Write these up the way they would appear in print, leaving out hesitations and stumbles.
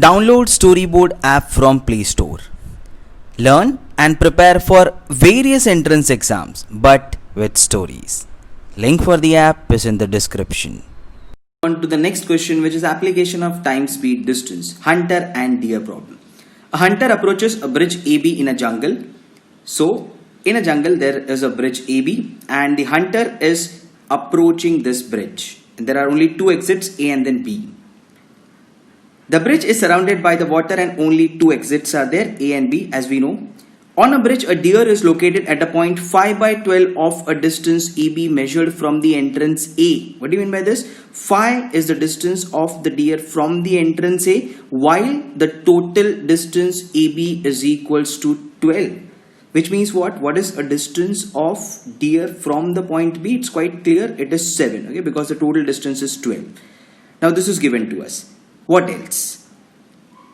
Download Storyboard app from Play Store. Learn and prepare for various entrance exams but with stories. Link for the app is in the description. On to the next question, which is application of time, speed, distance, hunter and deer problem. A hunter approaches a bridge AB in a jungle. So in a jungle there is a bridge AB and the hunter is approaching this bridge. And there are only two exits, A and then B. The bridge is surrounded by the water and only two exits are there, A and B, as we know. On a bridge, a deer is located at a point 5 by 12 of a distance AB measured from the entrance A. What do you mean by this? 5 is the distance of the deer from the entrance A, while the total distance AB is equals to 12. Which means what? What is a distance of deer from the point B? It's quite clear. It is 7, okay, because the total distance is 12. Now this is given to us. What else?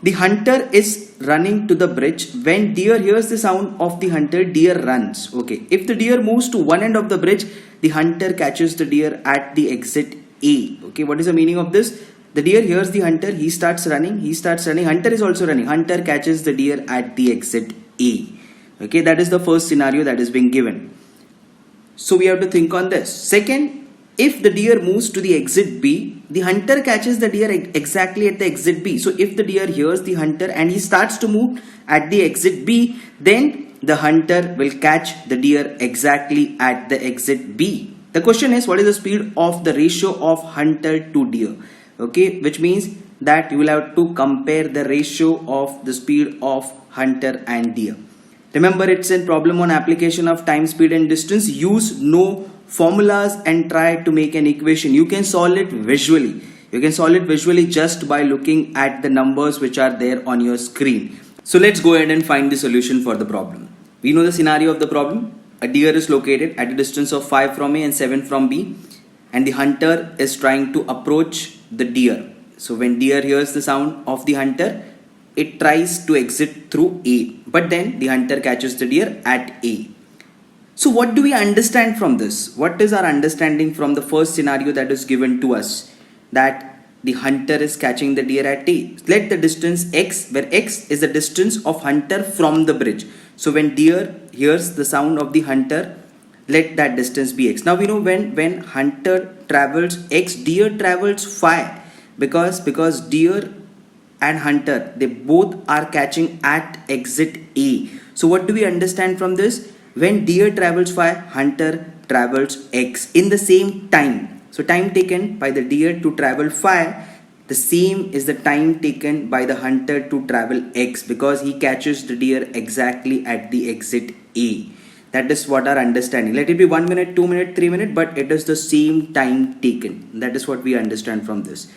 The hunter is running to the bridge. When deer hears the sound of the hunter, deer runs. Okay. If the deer moves to one end of the bridge, the hunter catches the deer at the exit A. Okay. What is the meaning of this? The deer hears the hunter. He starts running. Hunter is also running. Hunter catches the deer at the exit A. Okay. That is the first scenario that is being given. So we have to think on this. Second, if the deer moves to the exit B, the hunter catches the deer exactly at the exit B. So if the deer hears the hunter and he starts to move at the exit B, then the hunter will catch the deer exactly at the exit B. The question is, what is the speed of the ratio of hunter to deer? Okay, which means that you will have to compare the ratio of the speed of hunter and deer. Remember, it's a problem on application of time, speed and distance. Use no formulas and try to make an equation. You can solve it visually. You can solve it visually just by looking at the numbers which are there on your screen. So let's go ahead and find the solution for the problem. We know the scenario of the problem. A deer is located at a distance of 5 from A and 7 from B, and the hunter is trying to approach the deer. So when deer hears the sound of the hunter, it tries to exit through A, but then the hunter catches the deer at A. So what do we understand from this? What is our understanding from the first scenario that is given to us? That the hunter is catching the deer at A. Let the distance x, where x is the distance of hunter from the bridge. So when deer hears the sound of the hunter, let that distance be x. Now we know when hunter travels x, deer travels 5 because deer and hunter, they both are catching at exit A. So what do we understand from this? When deer travels 5, hunter travels x in the same time. So time taken by the deer to travel 5, the same is the time taken by the hunter to travel x, because he catches the deer exactly at the exit A. That is what our understanding. Let it be 1 minute, 2 minute, 3 minute, but it is the same time taken. That is what we understand from this.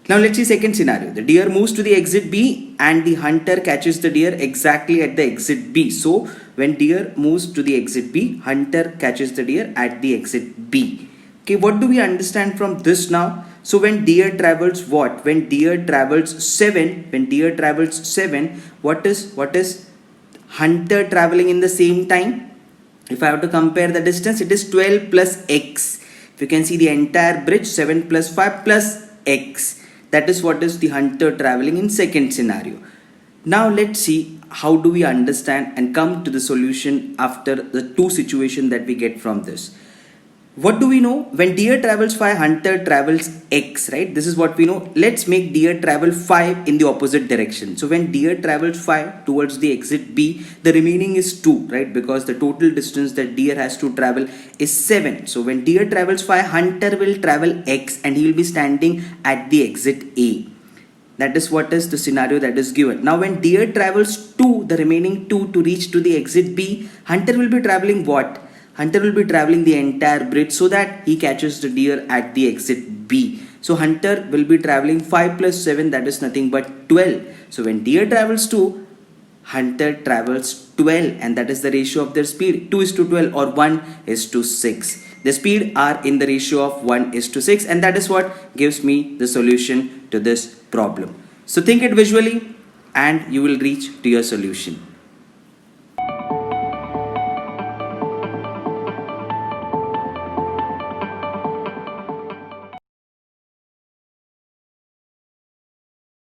Now let's see second scenario. The deer moves to the exit B and the hunter catches the deer exactly at the exit B. So when deer moves to the exit B, hunter catches the deer at the exit B. Okay, what do we understand from this now? So when deer travels what? When deer travels 7, what is hunter traveling in the same time? If I have to compare the distance, it is 12 plus x. If you can see the entire bridge, 7 plus 5 plus x. That is what is the hunter traveling in second scenario. Now let's see how do we understand and come to the solution after the two situations that we get from this. What do we know? When deer travels 5, hunter travels x, right? This is what we know. Let's make deer travel 5 in the opposite direction. So when deer travels 5 towards the exit B, the remaining is 2, right? Because the total distance that deer has to travel is 7. So when deer travels 5, hunter will travel x and he will be standing at the exit A. That is what is the scenario that is given. Now when deer travels 2, the remaining 2 to reach to the exit B, hunter will be traveling what? Hunter will be traveling the entire bridge so that he catches the deer at the exit B. So hunter will be traveling 5 plus 7, that is nothing but 12. So when deer travels 2, hunter travels 12, and that is the ratio of their speed. 2 is to 12 or 1 is to 6. The speed are in the ratio of 1 is to 6, and that is what gives me the solution to this problem. So think it visually and you will reach to your solution.